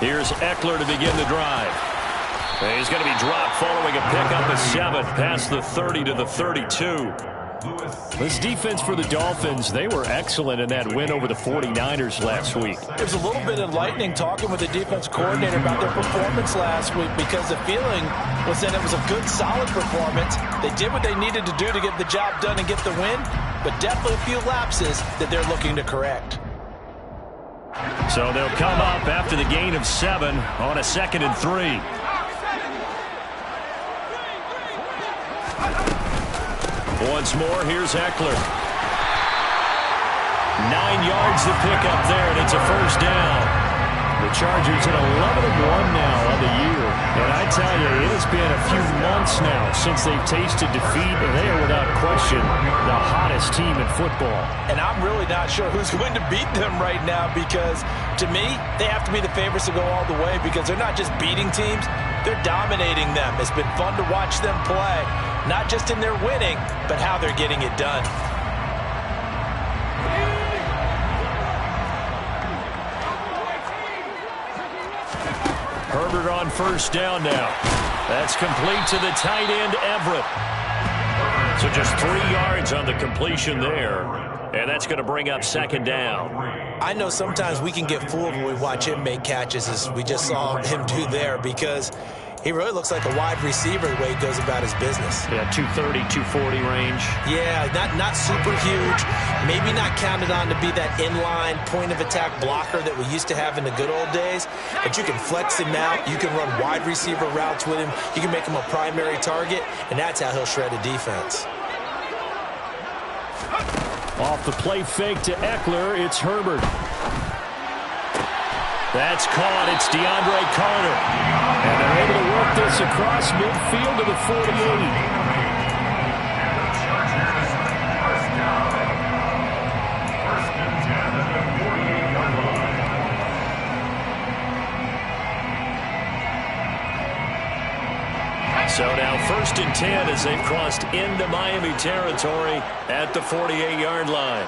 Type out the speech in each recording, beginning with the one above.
Here's Eckler to begin the drive. And he's going to be dropped following a pickup of 7 past the 30 to the 32. This defense for the Dolphins, they were excellent in that win over the 49ers last week. There's a little bit enlightening talking with the defense coordinator about their performance last week, because the feeling was that it was a good, solid performance. They did what they needed to do to get the job done and get the win, but definitely a few lapses that they're looking to correct. So they'll come up after the gain of 7 on a 2nd and 3. Once more, here's Eckler. 9 yards to pick up there, and it's a first down. The Chargers at 11-1 now on the year. And I tell you, it has been a few months now since they've tasted defeat, and they are without question the hottest team in football. And I'm really not sure who's going to beat them right now, because to me, they have to be the favorites to go all the way, because they're not just beating teams, they're dominating them. It's been fun to watch them play, not just in their winning, but how they're getting it done. Herbert on first down now. That's complete to the tight end, Everett. So just 3 yards on the completion there. And that's going to bring up 2nd down. I know sometimes we can get fooled when we watch him make catches, as we just saw him do there, because he really looks like a wide receiver the way he goes about his business. Yeah, 230, 240 range. Yeah, not super huge. Maybe not counted on to be that inline point-of-attack blocker that we used to have in the good old days. But you can flex him out. You can run wide receiver routes with him. You can make him a primary target, and that's how he'll shred a defense. Off the play fake to Eckler, it's Herbert. That's caught. It's DeAndre Carter. And they're able to work this across midfield to the 48. So now 1st and 10 as they've crossed into Miami territory at the 48-yard line.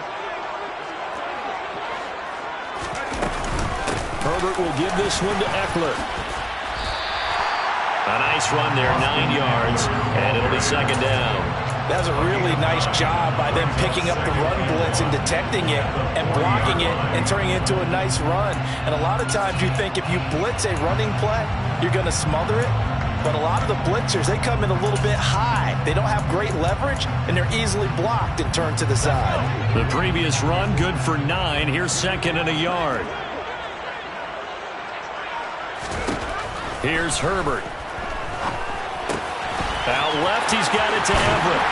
Herbert will give this one to Eckler. A nice run there, 9 yards, and it'll be 2nd down. That was a really nice job by them picking up the run blitz and detecting it and blocking it and turning it into a nice run. And a lot of times you think if you blitz a running play, you're going to smother it. But a lot of the blitzers, they come in a little bit high. They don't have great leverage, and they're easily blocked and turned to the side. The previous run, good for 9. Here's 2nd and a yard. Here's Herbert. Out left, he's got it to Everett.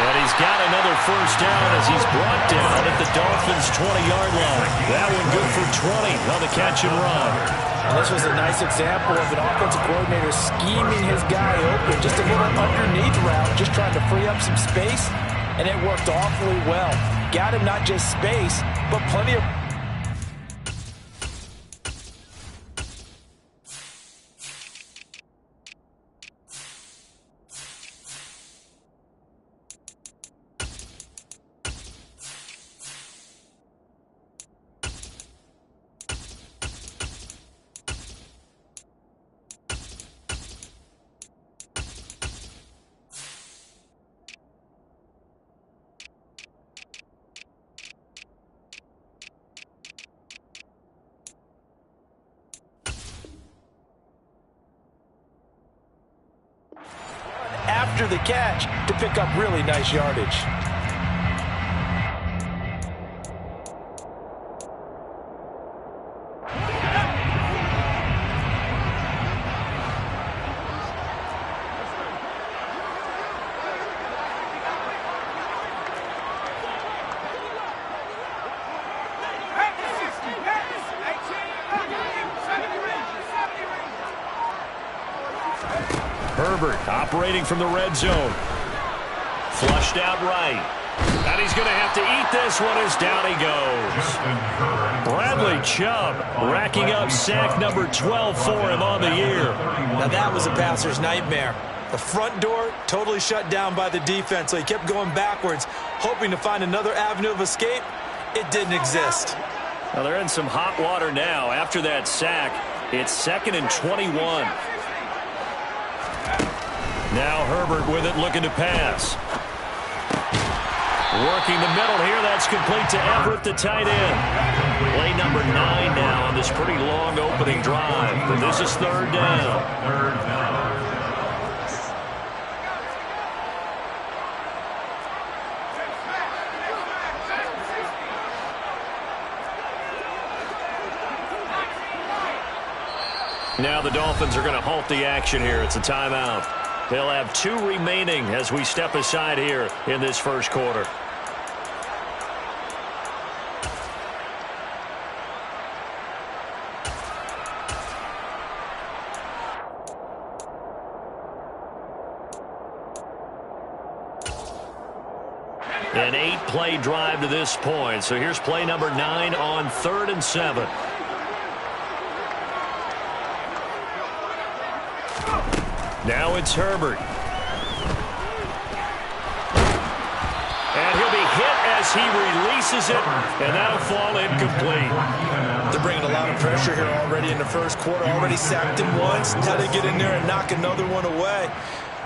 And he's got another first down as he's brought down at the Dolphins' 20-yard line. That one good for 20 on the catch and run. And this was a nice example of an offensive coordinator scheming his guy open. Just a little underneath route, just trying to free up some space. And it worked awfully well. Got him not just space, but plenty of... after the catch to pick up really nice yardage. Herbert operating from the red zone. Flushed out right. And he's going to have to eat this one as down he goes. Bradley Chubb racking up sack number 12 for him on the year. Now that was a passer's nightmare. The front door totally shut down by the defense, so he kept going backwards, hoping to find another avenue of escape. It didn't exist. Well, they're in some hot water now. After that sack, it's 2nd and 21. Now Herbert with it, looking to pass. Working the middle here. That's complete to Everett, the tight end. Play number 9 now on this pretty long opening drive. But this is 3rd down. Now the Dolphins are going to halt the action here. It's a timeout. They'll have 2 remaining as we step aside here in this first quarter. An 8-play drive to this point. So here's play number 9 on 3rd and 7. Now it's Herbert. And he'll be hit as he releases it, and that'll fall incomplete. They're bringing a lot of pressure here already in the first quarter. Already sacked him once. Now they get in there and knock another one away.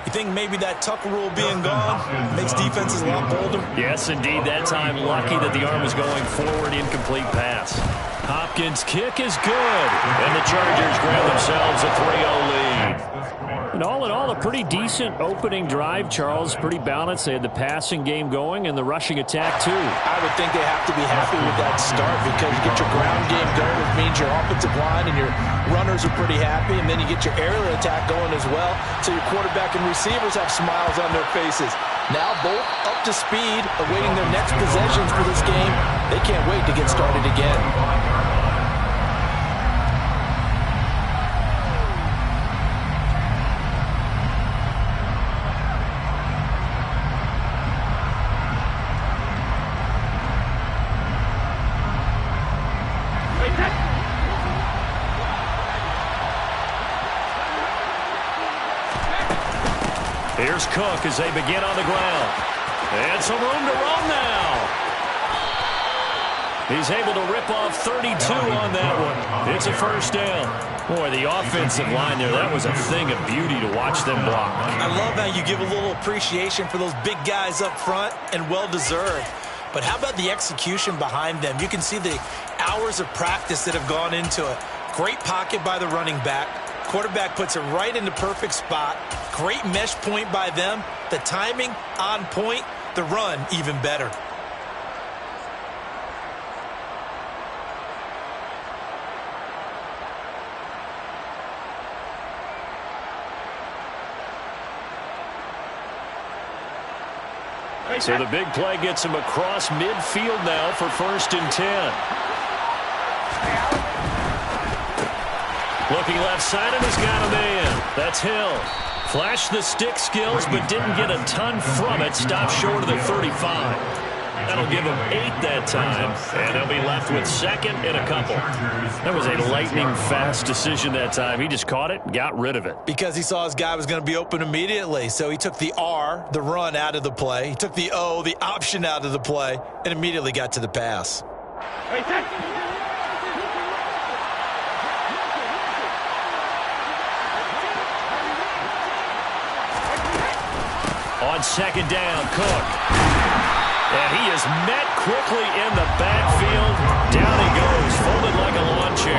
You think maybe that Tucker rule being gone makes defenses a lot bolder? Yes, indeed. That time lucky that the arm was going forward. Incomplete pass. Hopkins' kick is good. And the Chargers grab themselves a 3-0 lead. And all in all, a pretty decent opening drive, Charles. Pretty balanced. They had the passing game going and the rushing attack, too. I would think they have to be happy with that start because you get your ground game going, which means your offensive line and your runners are pretty happy, and then you get your aerial attack going as well, so your quarterback and receivers have smiles on their faces. Now both up to speed, awaiting their next possessions for this game. They can't wait to get started again. Here's Cook as they begin on the ground. And some room to run now. He's able to rip off 32 on that one. It's a first down. Boy, the offensive line there, that was a thing of beauty to watch them block. I love how you give a little appreciation for those big guys up front, and well-deserved. But how about the execution behind them? You can see the hours of practice that have gone into it. Great pocket by the running back. Quarterback puts it right in the perfect spot. Great mesh point by them. The timing on point. The run even better. So the big play gets him across midfield now for 1st and 10. Looking left side, and he's got a man. That's Hill. Flashed the stick skills, but didn't get a ton from it. Stopped short of the 35. That'll give him 8 that time, and they'll be left with 2nd and a couple. That was a lightning-fast decision that time. He just caught it and got rid of it. Because he saw his guy was going to be open immediately, so he took the R, the run, out of the play. He took the O, the option, out of the play, and immediately got to the pass. On 2nd down, Cook. And he is met quickly in the backfield. Down he goes, folded like a lawn chair.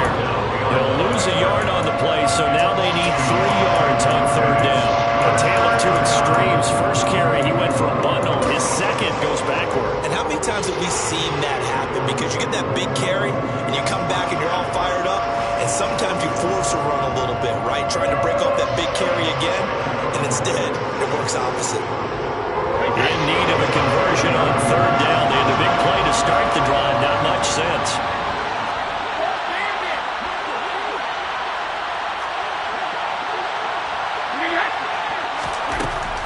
They'll lose a yard on the play, so now they need 3 yards on 3rd down. A tale of 2 extremes. First carry, he went for a bundle. His second goes backward. And how many times have we seen that happen? Because you get that big carry, and you come back and you're all fired up, and sometimes you force a run a little bit, right? Trying to break off that big carry again, and instead it works opposite. In need of a conversion on 3rd down. They had the big play to start the drive. Not much sense.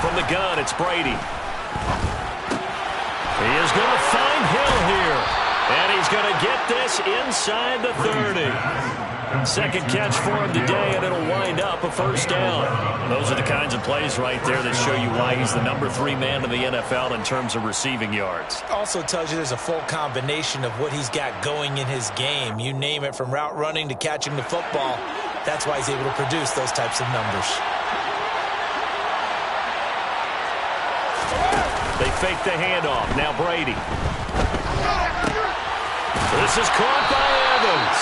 From the gun, it's Brady. He is going to find Hill here. And he's going to get this inside the 30. Second catch for him today, and it'll wind up a first down. Those are the kinds of plays right there that show you why he's the number 3 man in the NFL in terms of receiving yards. Also tells you there's a full combination of what he's got going in his game. You name it, from route running to catching the football. That's why he's able to produce those types of numbers. They fake the handoff. Now Brady. This is caught by Evans.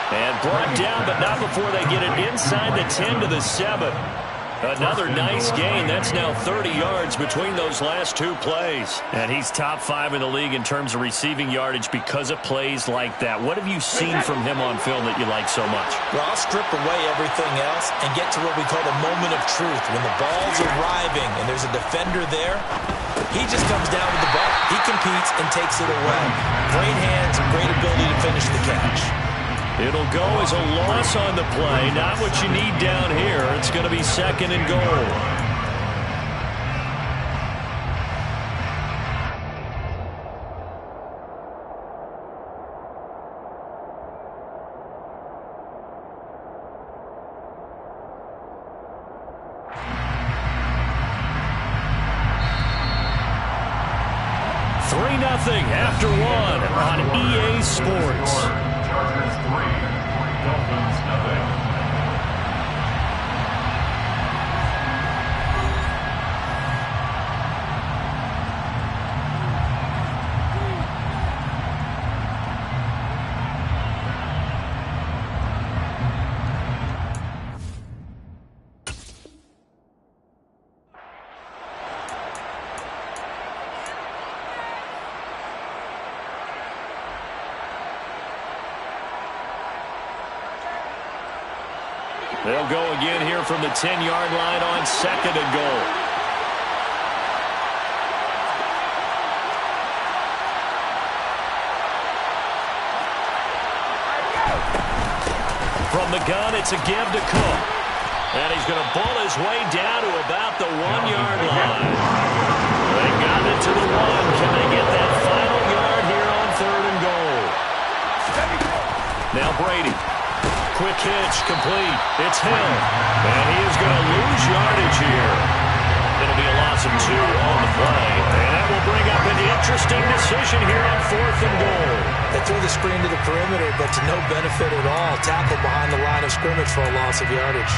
And brought down, but not before they get it inside the 10 to the 7. Another nice gain. That's now 30 yards between those last 2 plays. And he's top 5 in the league in terms of receiving yardage because of plays like that. What have you seen from him on film that you like so much? Well, I'll strip away everything else and get to what we call the moment of truth. When the ball's arriving and there's a defender there, he just comes down with the ball. He competes and takes it away. Great hands and great ability to finish the catch. It'll go as a loss on the play. Not what you need down here. It's going to be 2nd and goal. After 1 on EA Sports. Chargers 3, Dolphins nothing. They'll go again here from the 10-yard line on 2nd and goal. From the gun, it's a give to Cook. And he's going to bull his way down to about the 1-yard line. They got it to the 1. Can they get that final yard here on 3rd and goal? Now Brady. Quick hitch, complete. It's Hill. And he is going to lose yardage here. It'll be a loss of 2 on the play. And that will bring up an interesting decision here on 4th and goal. They threw the screen to the perimeter, but to no benefit at all. Tackle behind the line of scrimmage for a loss of yardage.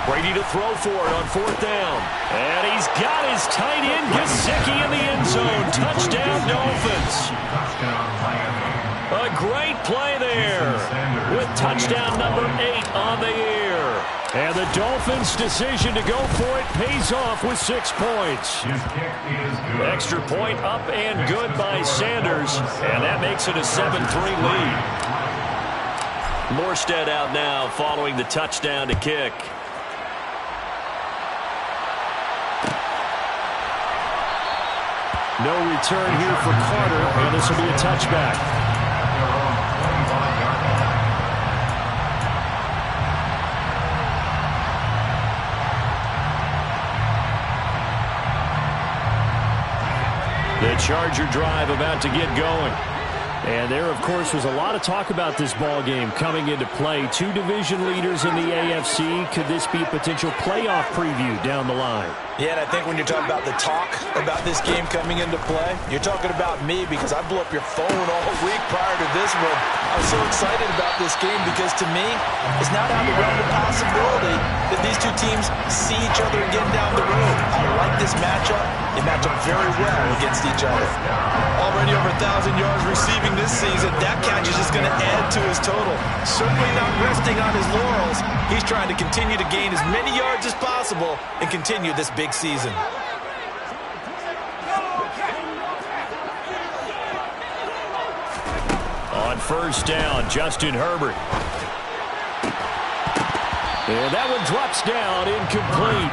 Brady to throw for it on 4th down. And he's got his tight end, Gesicki, in the end zone. Touchdown, Dolphins. A great play there with touchdown number 8 on the year. And the Dolphins' decision to go for it pays off with 6 points. Extra point up and good by Sanders. And that makes it a 7-3 lead. Morstead out now following the touchdown to kick. No return here for Carter, and this will be a touchback. The Charger drive about to get going. And there, of course, was a lot of talk about this ball game coming into play. 2 division leaders in the AFC. Could this be a potential playoff preview down the line? Yeah, and I think when you're talking about the talk about this game coming into play, you're talking about me because I blew up your phone all week prior to this one. I was so excited about this game because, to me, it's not out of the realm of possibility that these 2 teams see each other again down the road. I like this matchup. They match up very well against each other. Already over 1,000 yards receiving this season. That catch is just going to add to his total. Certainly not resting on his laurels. He's trying to continue to gain as many yards as possible and continue this big season. On 1st down, Justin Herbert. And that one drops down, incomplete.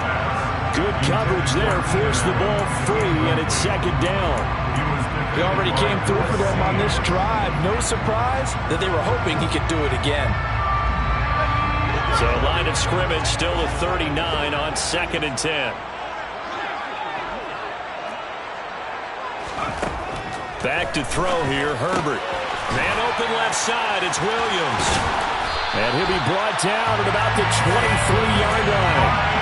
Good coverage there, forced the ball free, and it's 2nd down. He already came through for them on this drive. No surprise that they were hoping he could do it again. So line of scrimmage still at 39 on 2nd and 10. Back to throw here, Herbert. Man open left side, it's Williams. And he'll be brought down at about the 23-yard line.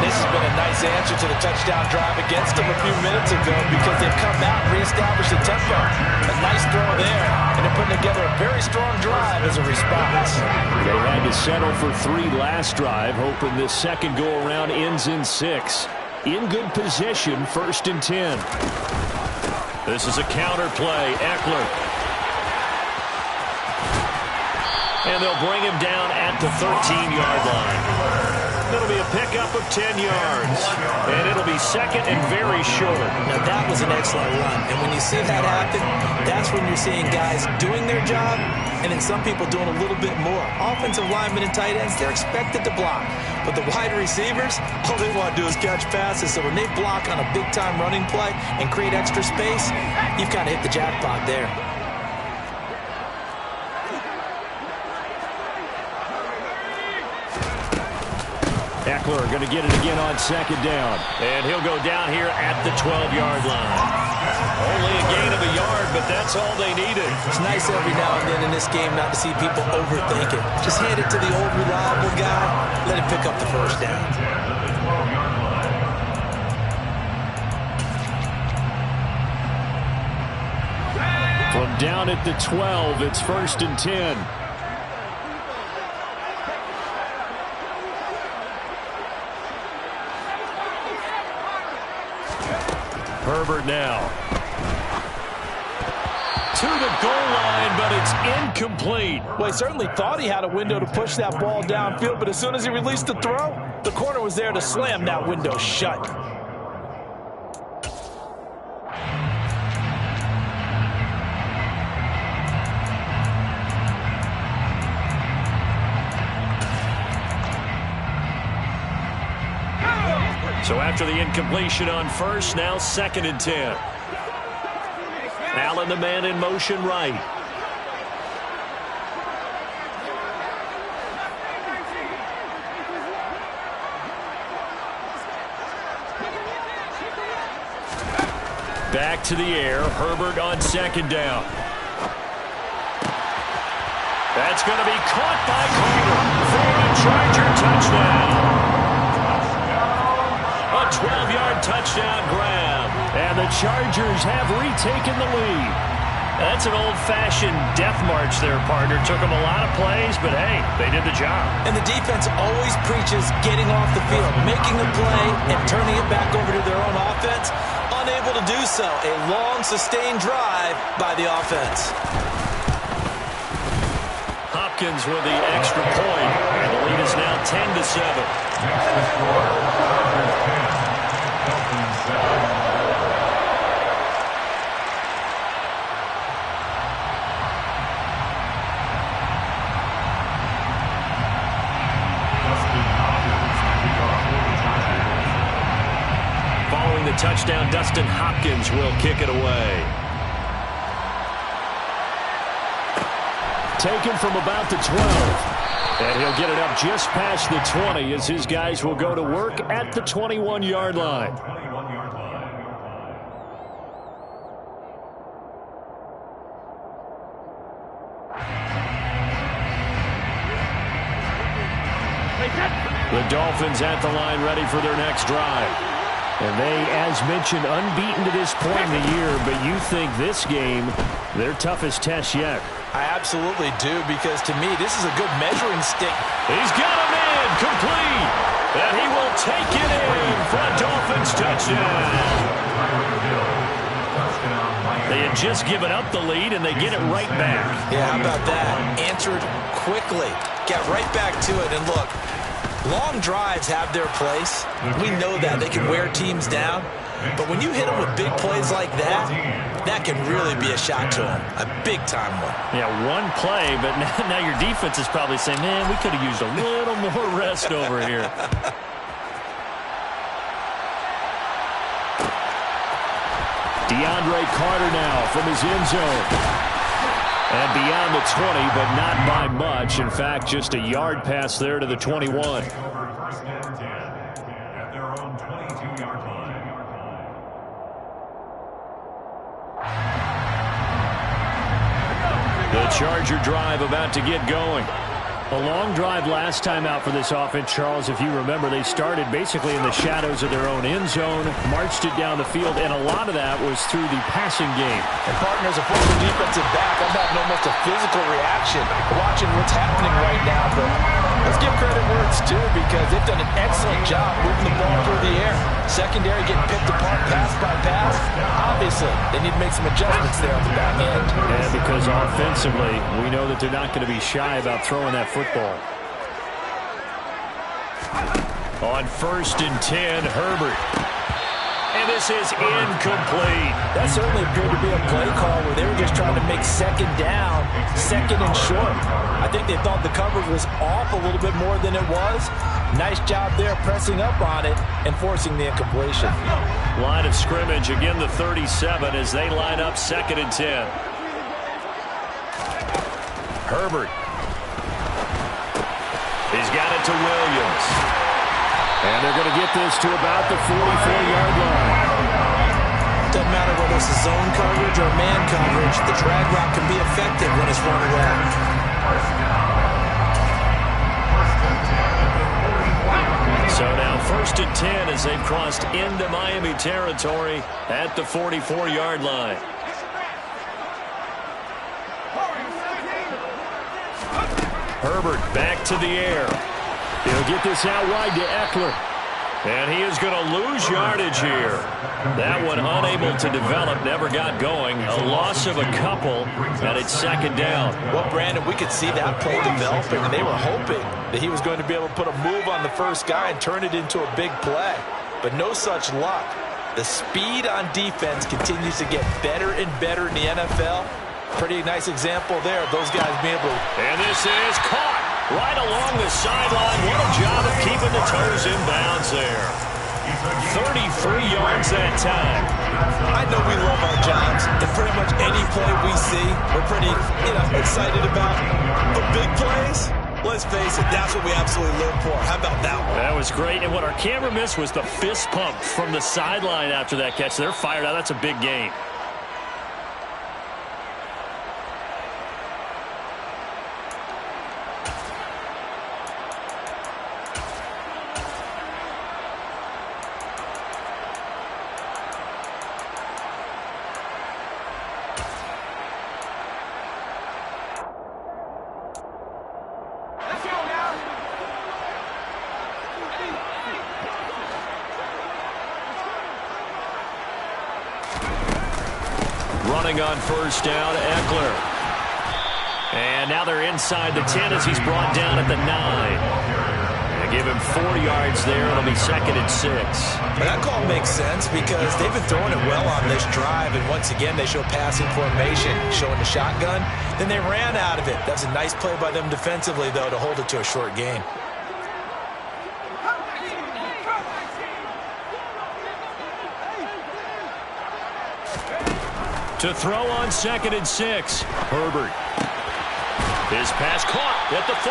This has been a nice answer to the touchdown drive against them a few minutes ago because they've come out and reestablished the tempo. A nice throw there, and they're putting together a very strong drive as a response. They had to settle for 3 last drive, hoping this second go-around ends in 6. In good position, 1st and 10. This is a counter play, Eckler. And they'll bring him down at the 13-yard line. It'll be a pickup of 10 yards. And it'll be 2nd and very short. Now, that was an excellent run. And when you see that happen, that's when you're seeing guys doing their job and then some people doing a little bit more. Offensive linemen and tight ends, they're expected to block. But the wide receivers, all they want to do is catch passes. So when they block on a big-time running play and create extra space, you've kind of hit the jackpot there. Eckler going to get it again on 2nd down. And he'll go down here at the 12-yard line. Only a gain of a yard, but that's all they needed. It's nice every now and then in this game not to see people overthink it. Just hand it to the old reliable guy. Let him pick up the 1st down. From down at the 12, it's 1st and 10. Herbert now. To the goal line, but it's incomplete. Well, he certainly thought he had a window to push that ball downfield, but as soon as he released the throw, the corner was there to slam that window shut. So after the incompletion on 1st, now 2nd and 10. Allen, the man in motion right. Back to the air. Herbert on 2nd down. That's going to be caught by Carter for a Charger touchdown. A 12-yard touchdown grab. And the Chargers have retaken the lead. That's an old-fashioned death march there, partner. Took them a lot of plays, but hey, they did the job. And the defense always preaches getting off the field, making the play, and turning it back over to their own offense. Unable to do so. A long, sustained drive by the offense. Hopkins with the extra point. And the lead is now 10-7. Following the touchdown, Dustin Hopkins will kick it away. Taken from about the 12. And he'll get it up just past the 20 as his guys will go to work at the 21-yard line. The Dolphins at the line ready for their next drive. And they, as mentioned, unbeaten to this point in the year, but you think this game, their toughest test yet. I absolutely do, because to me, this is a good measuring stick. He's got him in, complete. And he will take it in for a Dolphins touchdown. They had just given up the lead, and they get it right back. Yeah, how about that? Answered quickly. Got right back to it, and look, long drives have their place. We know that. They can wear teams down. But when you hit them with big plays like that, that can really be a shot to them. A big-time one. Yeah, one play, but now your defense is probably saying, man, we could have used a little more rest over here. DeAndre Carter now from his end zone. And beyond the 20, but not by much. In fact, just a yard pass there to the 21. The Charger drive about to get going. A long drive last time out for this offense, Charles. If you remember, they started basically in the shadows of their own end zone, marched it down the field, and a lot of that was through the passing game. And partners, a former defensive back, I'm having almost a physical reaction watching what's happening right now. But let's give credit where it's due, because they've done an excellent job moving the ball through the air. Secondary getting picked apart pass by pass. Obviously, they need to make some adjustments there on the back end. And because offensively, we know that they're not going to be shy about throwing that football. On 1st and 10, Herbert. And this is incomplete. That certainly appeared to be a play call where they were just trying to make second down, second and short. I think they thought the coverage was off a little bit more than it was. Nice job there pressing up on it and forcing the incompletion. Line of scrimmage, again the 37 as they line up 2nd and 10. Herbert. He's got it to Williams. And they're going to get this to about the 44-yard line. Doesn't matter whether it's a zone coverage or man coverage, the drag route can be effective when it's run well. So now 1st and 10 as they've crossed into Miami territory at the 44-yard line. Herbert back to the air. He'll get this out wide to Eckler. And he is going to lose yardage here. That one unable to develop, never got going. A loss of a couple, and it's 2nd down. Well, Brandon, we could see that play developing, and they were hoping that he was going to be able to put a move on the first guy and turn it into a big play. But no such luck. The speed on defense continues to get better and better in the NFL. Pretty nice example there of those guys being able to... And this is caught right along the sideline. What a job of keeping the toes in bounds there. 33 yards that time. I know we love our jobs, and pretty much any play we see, we're pretty, excited about. But big plays, let's face it, that's what we absolutely live for. How about that one? That was great, and what our camera missed was the fist pump from the sideline after that catch. They're fired out. That's a big game. On 1st down, Eckler. And now they're inside the 10 as he's brought down at the 9. They give him 4 yards there. It'll be 2nd and 6. But that call makes sense because they've been throwing it well on this drive, and once again they show passing formation, showing the shotgun. Then they ran out of it. That's a nice play by them defensively, though, to hold it to a short game. To throw on 2nd and 6. Herbert. His pass caught at the 4.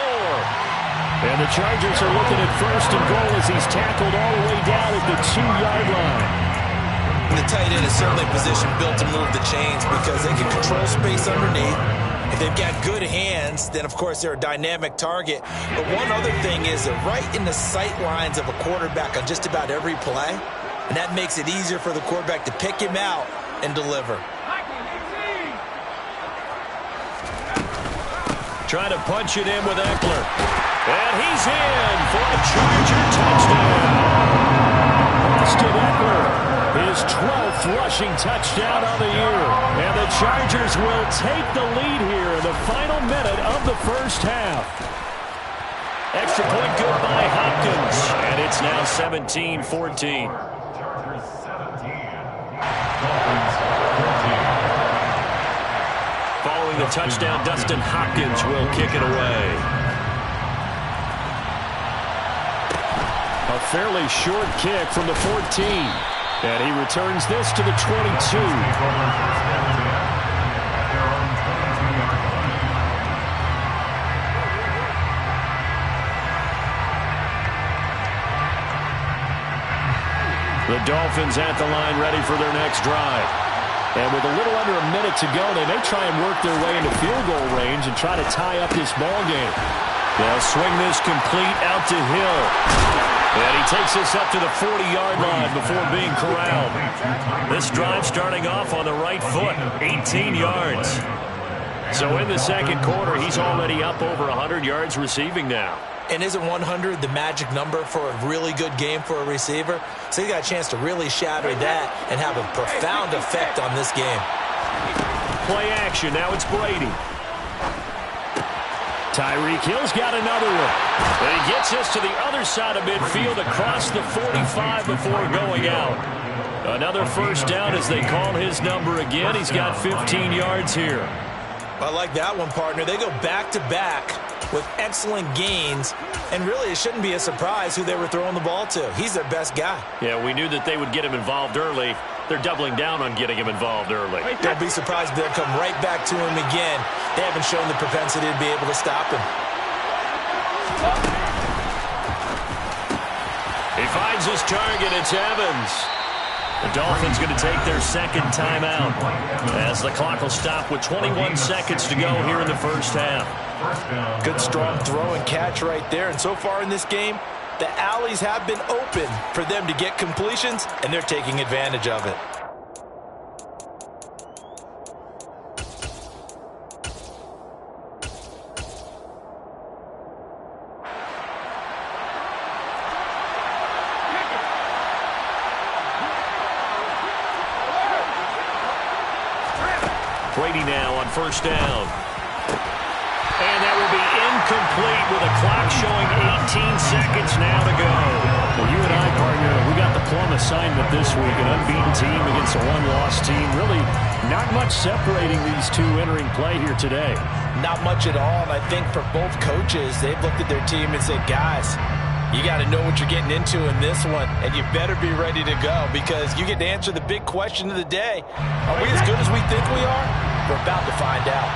And the Chargers are looking at 1st and goal as he's tackled all the way down at the 2-yard line. The tight end is certainly a position built to move the chains because they can control space underneath. If they've got good hands, then of course they're a dynamic target. But one other thing is they're right in the sight lines of a quarterback on just about every play. And that makes it easier for the quarterback to pick him out and deliver. Trying to punch it in with Eckler. And he's in for a Charger touchdown. Austin Eckler, his 12th rushing touchdown on the year. And the Chargers will take the lead here in the final minute of the 1st half. Extra point good by Hopkins. And it's now 17-14. Following the touchdown, Dustin Hopkins will kick it away. A fairly short kick from the 14. And he returns this to the 22. The Dolphins at the line ready for their next drive. And with a little under a minute to go, they may try and work their way into field goal range and try to tie up this ball game. They'll swing this complete out to Hill. And he takes this up to the 40-yard line before being corralled. This drive starting off on the right foot, 18 yards. So in the second quarter, he's already up over 100 yards receiving now. And isn't 100 the magic number for a really good game for a receiver? So he got a chance to really shatter that and have a profound effect on this game. Play action. Now it's Brady. Tyreek Hill's got another one. And he gets this to the other side of midfield across the 45 before going out. Another first down as they call his number again. He's got 15 yards here. I like that one, partner. They go back-to-back with excellent gains, and really it shouldn't be a surprise who they were throwing the ball to. He's their best guy. Yeah, we knew that they would get him involved early. They're doubling down on getting him involved early. Don't be surprised if they'll come right back to him again. They haven't shown the propensity to be able to stop him. He finds his target. It's Evans. The Dolphins going to take their second timeout as the clock will stop with 21 seconds to go here in the first half. Good strong throw and catch right there. And so far in this game, the alleys have been open for them to get completions, and they're taking advantage of it. Brady now on first down. And that will be incomplete with a clock showing 18 seconds now to go. Well, you and I, partner, we got the plum assignment this week. An unbeaten team against a one-loss team. Really not much separating these two entering play here today. Not much at all, and I think for both coaches, they've looked at their team and said, guys, you got to know what you're getting into in this one, and you better be ready to go because you get to answer the big question of the day. Are we as good as we think we are? We're about to find out.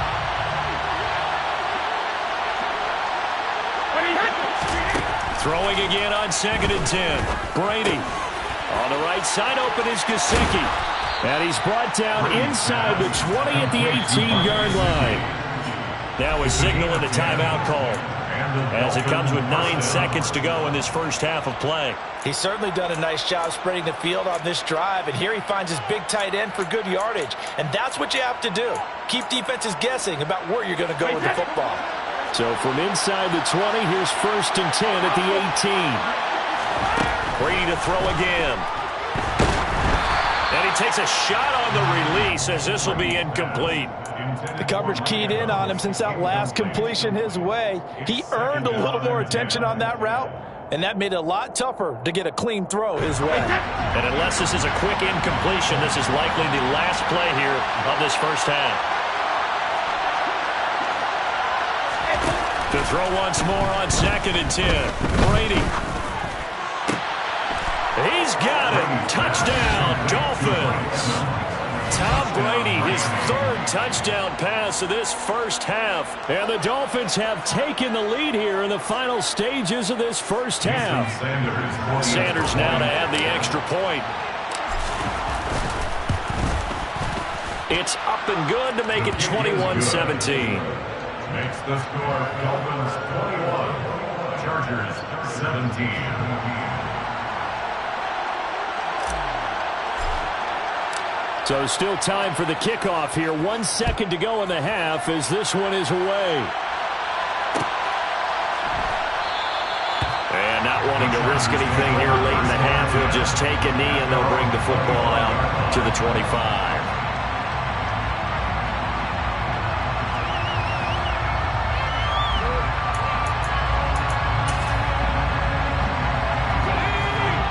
Throwing again on 2nd and 10. Brady on the right side, open is Gesicki. And he's brought down inside the 20 at the 18-yard line. Now a signal and a timeout call as it comes with 9 seconds to go in this first half of play. He's certainly done a nice job spreading the field on this drive, and here he finds his big tight end for good yardage. And that's what you have to do. Keep defenses guessing about where you're going to go with the football. So from inside the 20, here's 1st and 10 at the 18. Brady to throw again. And he takes a shot on the release as this will be incomplete. The coverage keyed in on him since that last completion his way. He earned a little more attention on that route, and that made it a lot tougher to get a clean throw his way. And unless this is a quick incompletion, this is likely the last play here of this first half. To throw once more on 2nd and 10. Brady. He's got him. Touchdown, Dolphins. Tom Brady, his 3rd touchdown pass of this first half. And the Dolphins have taken the lead here in the final stages of this first half. Sanders now to add the extra point. It's up and good to make it 21-17. Makes the score Dolphins 21, Chargers 17. So still time for the kickoff here. 1 second to go in the half as this one is away. And not wanting to risk anything here late in the half, he'll just take a knee and they'll bring the football out to the 25.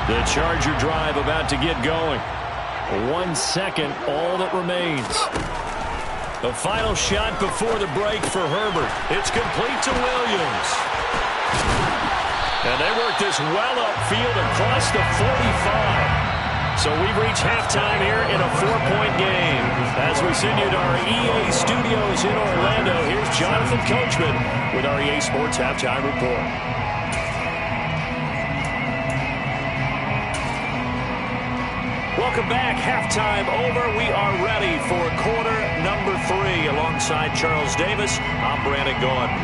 The Charger drive about to get going. 1 second, all that remains. The final shot before the break for Herbert. It's complete to Williams. And they work this well upfield across the 45. So we've reached halftime here in a 4-point game. As we send you to our EA studios in Orlando, here's Jonathan Coachman with our EA Sports Halftime Report. Welcome back. Halftime over. We are ready for quarter number 3. Alongside Charles Davis, I'm Brandon Gordon.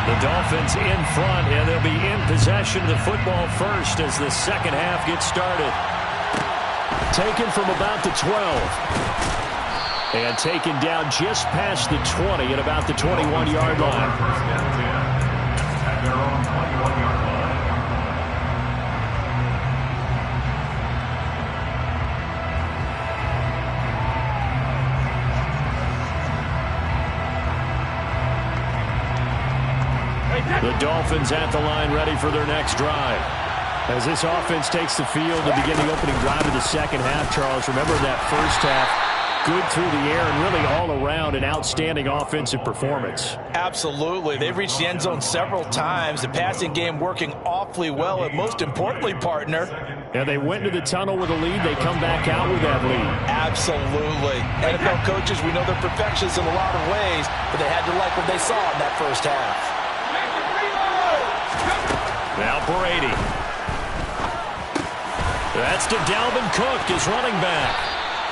The Dolphins in front, and they'll be in possession of the football first as the second half gets started. Taken from about the 12. And taken down just past the 20 at about the 21-yard line. First and 10 at their own 21-yard line. The Dolphins at the line, ready for their next drive. As this offense takes the field to begin the opening drive of the second half, Charles, remember that first half, good through the air and really all around an outstanding offensive performance. Absolutely. They've reached the end zone several times. The passing game working awfully well, and most importantly, partner. Yeah, they went into the tunnel with a lead. They come back out with that lead. Absolutely. NFL coaches, we know they're perfectionists in a lot of ways, but they had to like what they saw in that first half. Now Brady. That's to Dalvin Cook, his running back.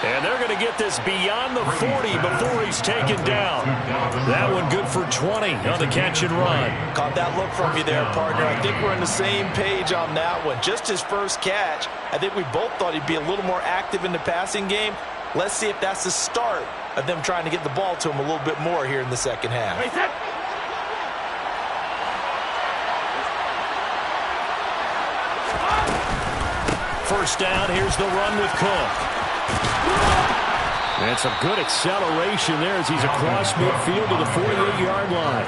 And they're going to get this beyond the 40 before he's taken down. That one good for 20 on the catch and run. Caught that look from you there, partner. I think we're on the same page on that one. Just his first catch. I think we both thought he'd be a little more active in the passing game. Let's see if that's the start of them trying to get the ball to him a little bit more here in the second half. First down, here's the run with Cook. And some good acceleration there as he's across midfield to the 48-yard line.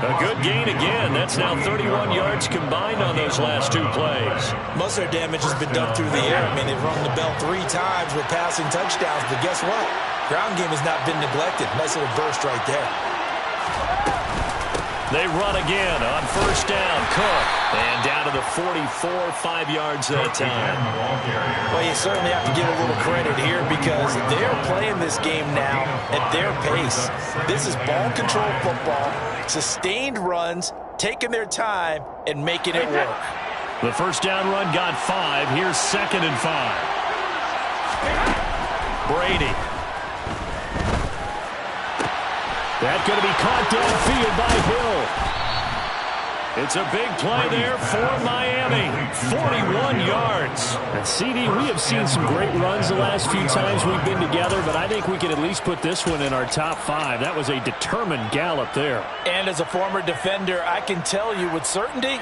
A good gain again. That's now 31 yards combined on those last two plays. Most of their damage has been done through the air. I mean, they've rung the bell 3 times with passing touchdowns, but guess what? Ground game has not been neglected. Nice little burst right there. They run again on first down. Cook. And down to the 44, 5 yards that time. Well, you certainly have to give a little credit here because they're playing this game now at their pace. This is ball control football, sustained runs, taking their time, and making it work. The first down run got 5. Here's 2nd and 5. Brady. That's going to be caught downfield by Hill. It's a big play there for Miami. 41 yards. And CD, we have seen some great runs the last few times we've been together, but I think we can at least put this one in our top 5. That was a determined gallop there. And as a former defender, I can tell you with certainty,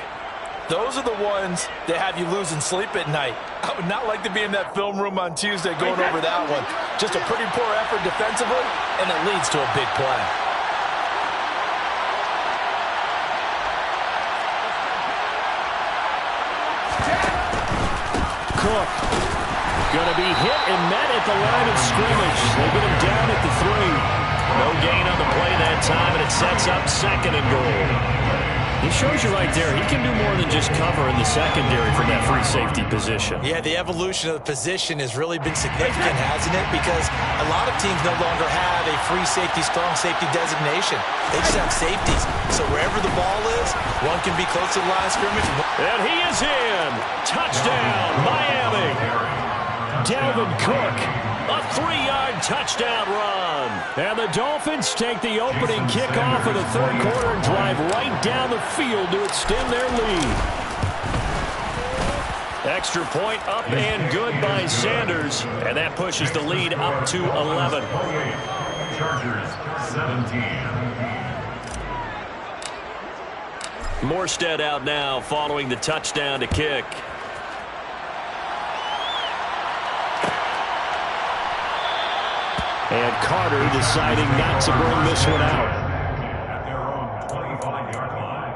those are the ones that have you losing sleep at night. I would not like to be in that film room on Tuesday going over that one. Just a pretty poor effort defensively, and it leads to a big play. Cook going to be hit and met at the line of scrimmage. They get him down at the 3. No gain on the play that time, and it sets up 2nd and goal. He shows you right there, he can do more than just cover in the secondary from that free safety position. Yeah, the evolution of the position has really been significant, hasn't it? Because a lot of teams no longer have a free safety, strong safety designation. They just have safeties. So wherever the ball is, one can be close to the line of scrimmage. And he is in. Touchdown, Miami. Dalvin Cook, a 3-yard touchdown run. And the Dolphins take the opening kickoff of the third quarter and drive right down the field to extend their lead. Extra point up and good by Sanders. And that pushes the lead up to 11. Chargers 17. Morstead out now following the touchdown to kick. And Carter deciding not to bring this one out. At their own 25-yard line.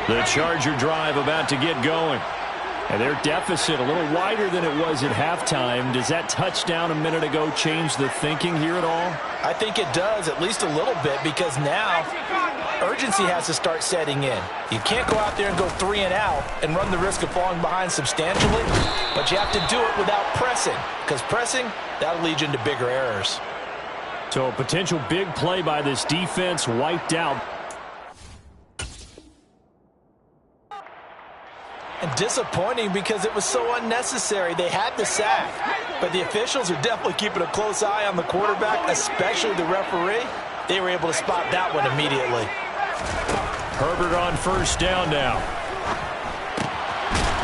The Charger drive about to get going. And their deficit a little wider than it was at halftime. Does that touchdown a minute ago change the thinking here at all? I think it does, at least a little bit, because now urgency has to start setting in. You can't go out there and go 3 and out and run the risk of falling behind substantially, but you have to do it without pressing, because pressing, that'll lead you into bigger errors. So a potential big play by this defense wiped out. And disappointing because it was so unnecessary. They had the sack, but the officials are definitely keeping a close eye on the quarterback, especially the referee. They were able to spot that one immediately. Herbert on first down now.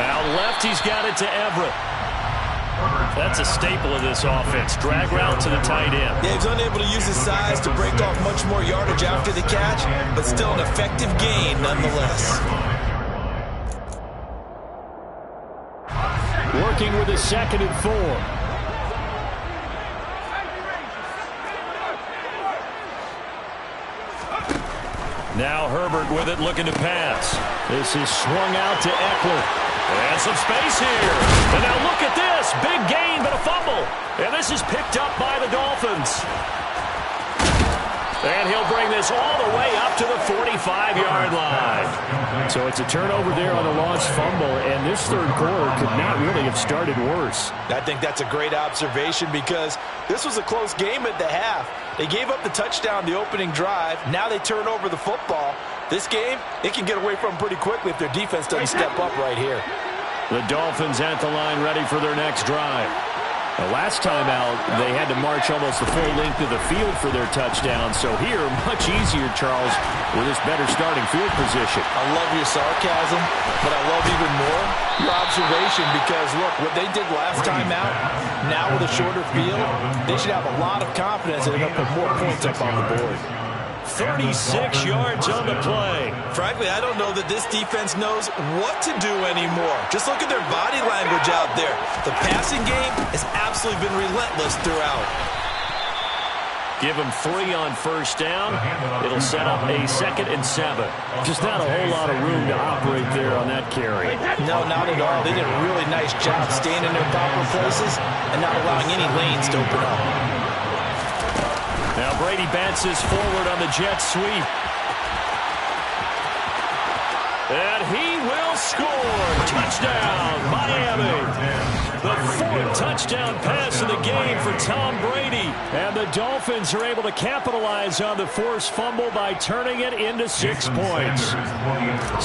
Out left, he's got it to Everett. That's a staple of this offense. Drag route to the tight end. Yeah, he's unable to use his size to break off much more yardage after the catch, but still an effective gain nonetheless. Working with a 2nd and 4. Now Herbert with it, looking to pass. This is swung out to Eckler. And some space here. And now look at this. Big gain, but a fumble. And this is picked up by the Dolphins. And he'll bring this all the way up to the 45-yard line. So it's a turnover there on the lost fumble, and this third quarter could not really have started worse. I think that's a great observation because this was a close game at the half. They gave up the touchdown the opening drive. Now they turn over the football. This game, it can get away from pretty quickly if their defense doesn't step up right here. The Dolphins at the line ready for their next drive. The last time out, they had to march almost the full length of the field for their touchdown. So here, much easier, Charles, with this better starting field position. I love your sarcasm, but I love even more your observation because, look, what they did last time out, now with a shorter field, they should have a lot of confidence that they're going to put more points up on the board. 36 yards on the play. Frankly, I don't know that this defense knows what to do anymore. Just look at their body language out there. The passing game has absolutely been relentless throughout. Give them 3 on first down. It'll set up a 2nd and 7. Just not a whole lot of room to operate there on that carry. No, not at all. They did a really nice job staying in their proper places and not allowing any lanes to open up. Now Brady bounces forward on the jet sweep. And he will score. Touchdown, Miami. The 4th touchdown pass of the game for Tom Brady. And the Dolphins are able to capitalize on the forced fumble by turning it into 6 points.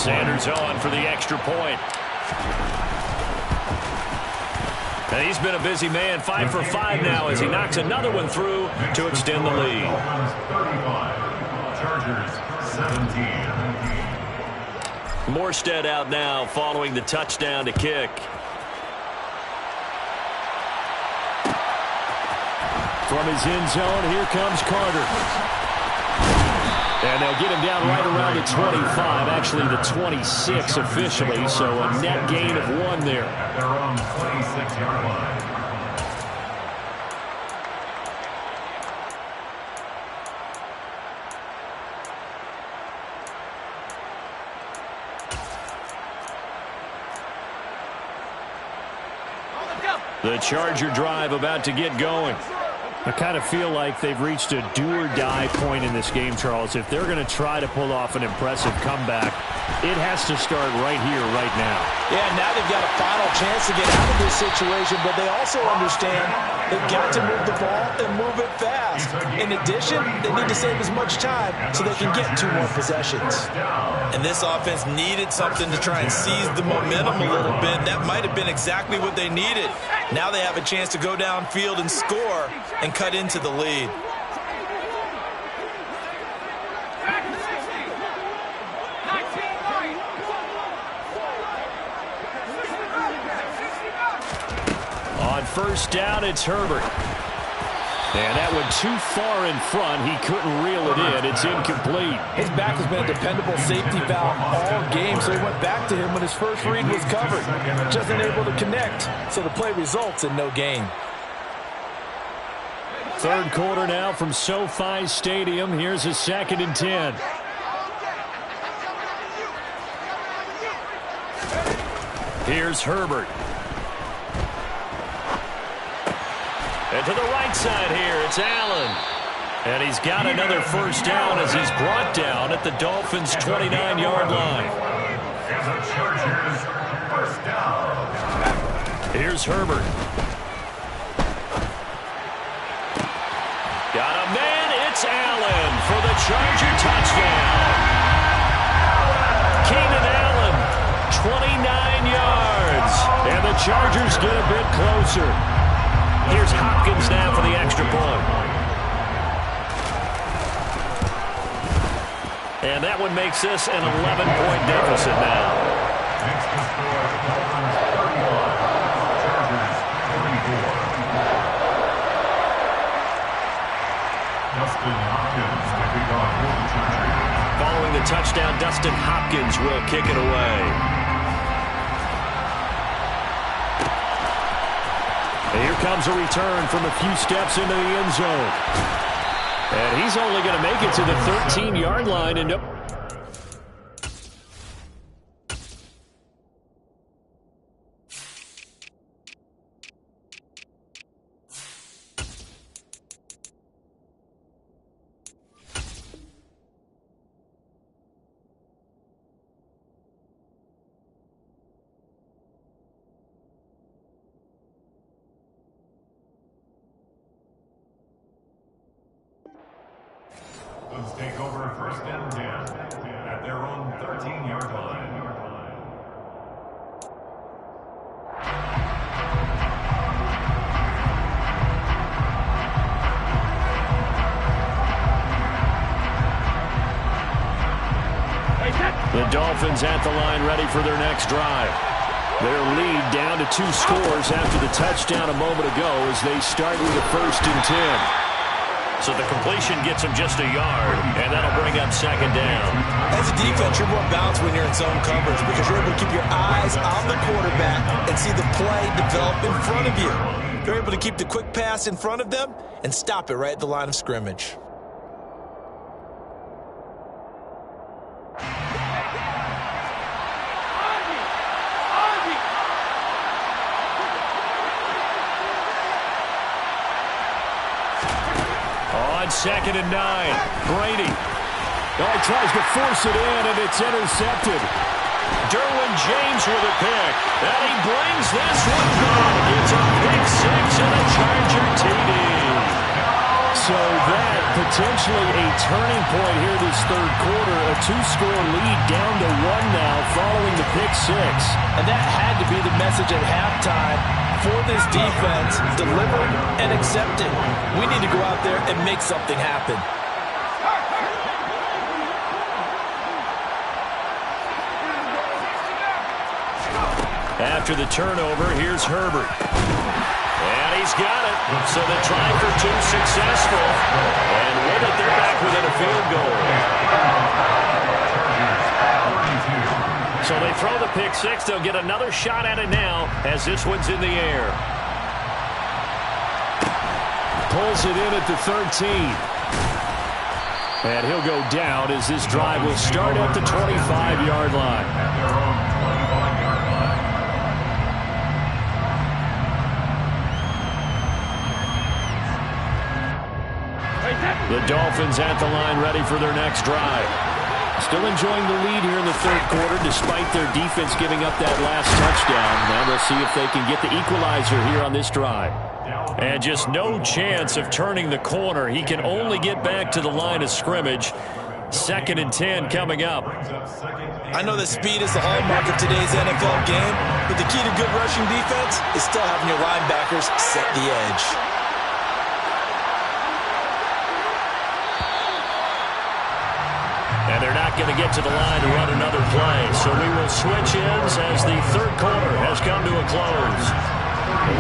Sanders on for the extra point. And he's been a busy man, 5 for 5 now as he knocks another one through to extend the lead. Chargers 17. Morstead out now following the touchdown to kick. From his end zone, here comes Carter. And they'll get him down right around the 25, actually the 26 officially, so a net gain of 1 there. At their own 26-yard line. The Charger drive about to get going. I kind of feel like they've reached a do-or-die point in this game, Charles. If they're going to try to pull off an impressive comeback, it has to start right here, right now. Yeah, now they've got a final chance to get out of this situation, but they also understand they've got to move the ball and move it fast. In addition, they need to save as much time so they can get 2 more possessions. And this offense needed something to try and seize the momentum a little bit. That might have been exactly what they needed. Now they have a chance to go downfield and score and cut into the lead. On first down, it's Herbert. And that went too far in front. He couldn't reel it in. It's incomplete. His back has been a dependable safety valve all game, so he went back to him when his first read was covered. Just unable to connect, so the play results in no gain. Third quarter now from SoFi Stadium. Here's a 2nd and 10. Here's Herbert. And to the right side here, it's Allen. And he's got another first down as he's brought down at the Dolphins' 29-yard line. Here's Herbert. Got a man, it's Allen for the Charger touchdown. Keenan Allen, 29 yards. And the Chargers get a bit closer. Here's Hopkins now for the extra point. And that one makes this an 11-point deficit now. Next to score, the Dolphins 31, Chargers 34. Dustin Hopkins will kick off for the Chargers. Following the touchdown, Dustin Hopkins will kick it away. And here comes a return from a few steps into the end zone. And he's only going to make it to the 13-yard line. And Let's take over first and 10 at their own 13-yard line. the Dolphins at the line ready for their next drive. Their lead down to 2 scores after the touchdown a moment ago as they start with a 1st and 10. So the completion gets him just a yard, and that'll bring up 2nd down. As a defense, you're more balanced when you're in zone coverage because you're able to keep your eyes on the quarterback and see the play develop in front of you. You're able to keep the quick pass in front of them and stop it right at the line of scrimmage. On 2nd and 9, Brady. Oh, he tries to force it in, and it's intercepted. Derwin James with a pick. And he brings this one back. It's a pick 6 and a Charger TD. So that potentially a turning point here this 3rd quarter. A 2-score lead down to 1 now following the pick 6. And that had to be the message at halftime for this defense. Deliver and accept it. We need to go out there and make something happen. After the turnover, here's Herbert. And he's got it. So the try for 2 successful. And with it, they're back within a field goal. So they throw the pick 6. They'll get another shot at it now as this one's in the air. Pulls it in at the 13. And he'll go down as this drive will start at the 25-yard line. The Dolphins at the line ready for their next drive. Still enjoying the lead here in the 3rd quarter despite their defense giving up that last touchdown. Now we'll see if they can get the equalizer here on this drive. And just no chance of turning the corner. He can only get back to the line of scrimmage. 2nd and 10 coming up. I know that speed is the hallmark of today's NFL game, but the key to good rushing defense is still having your linebackers set the edge. And they're not going to get to the line to run another play. So we will switch ends as the 3rd quarter has come to a close.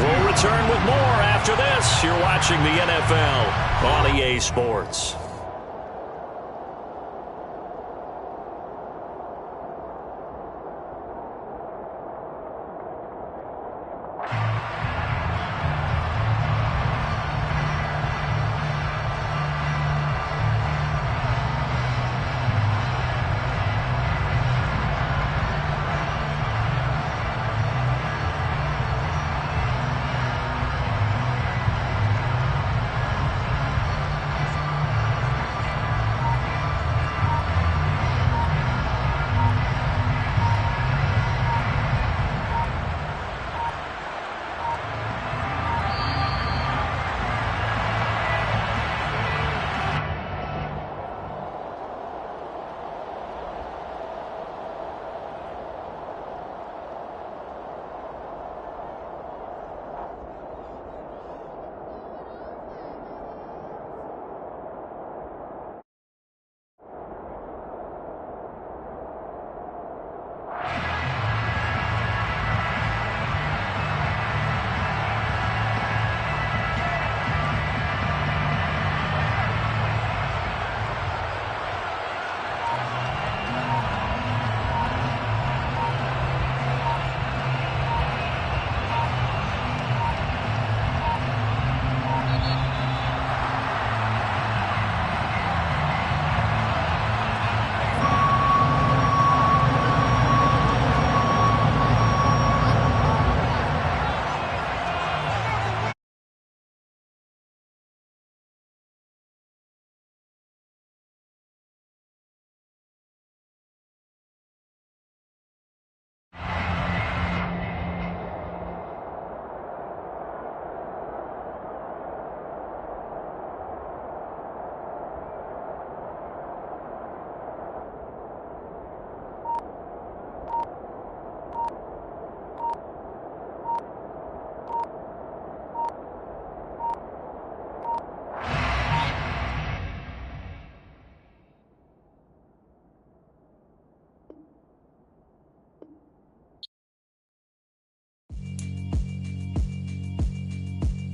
We'll return with more after this. You're watching the NFL on EA Sports.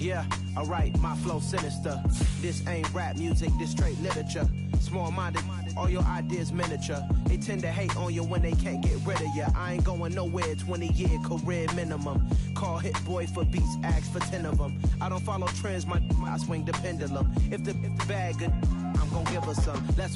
Yeah, alright, my flow sinister. This ain't rap music, this straight literature. Small-minded, all your ideas miniature. They tend to hate on you when they can't get rid of you. I ain't going nowhere, 20-year career minimum. Call Hit Boy for beats, ask for 10 of them. I don't follow trends, I swing the pendulum. If the bag good, I'm gonna give her some. Let's